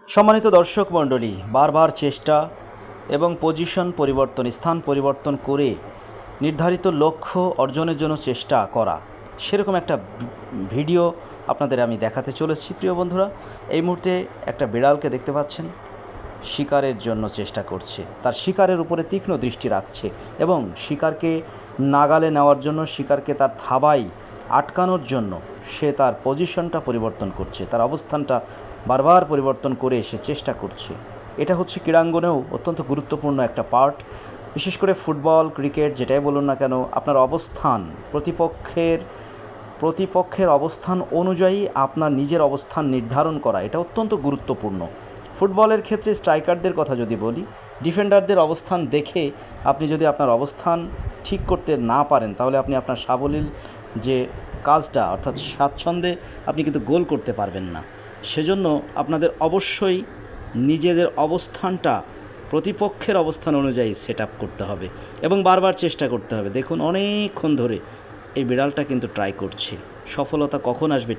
সম্মানিত দর্শক মণ্ডলী, বারবার চেষ্টা এবং পজিশন পরিবর্তন, স্থান পরিবর্তন করে নির্ধারিত লক্ষ্য অর্জনের জন্য চেষ্টা করা, সেরকম একটা ভিডিও আপনাদের আমি দেখাতে চলেছি। প্রিয় বন্ধুরা, এই মুহূর্তে একটা বিড়ালকে দেখতে পাচ্ছেন, শিকারের জন্য চেষ্টা করছে, তার শিকারের উপরে তীক্ষ্ণ দৃষ্টি রাখছে এবং শিকারকে নাগালে নেওয়ার জন্য, শিকারকে তার থাবায় আটকানোর জন্য সে তার পজিশনটা পরিবর্তন করছে, তার অবস্থানটা বারবার পরিবর্তন করে সে চেষ্টা করছে। এটা হচ্ছে ক্রীড়াঙ্গনেও অত্যন্ত গুরুত্বপূর্ণ একটা পার্ট। বিশেষ করে ফুটবল, ক্রিকেট, যেটাই বলুন না কেন, আপনার অবস্থান, প্রতিপক্ষের অবস্থান অনুযায়ী আপনার নিজের অবস্থান নির্ধারণ করা, এটা অত্যন্ত গুরুত্বপূর্ণ। ফুটবলের ক্ষেত্রে স্ট্রাইকারদের কথা যদি বলি, ডিফেন্ডারদের অবস্থান দেখে আপনি যদি আপনার অবস্থান ঠিক করতে না পারেন, তাহলে আপনি আপনার সাবলীল যে কাজটা, অর্থাৎ স্বাচ্ছন্দ্যে আপনি কিন্তু গোল করতে পারবেন না। সেজন্য আপনাদের অবশ্যই নিজেদের অবস্থানটা প্রতিপক্ষের অবস্থান অনুযায়ী সেট আপ করতে হবে এবং বারবার চেষ্টা করতে হবে। দেখুন, অনেকক্ষণ ধরে এই বিড়ালটা কিন্তু ট্রাই করছে। সফলতা কখন আসবে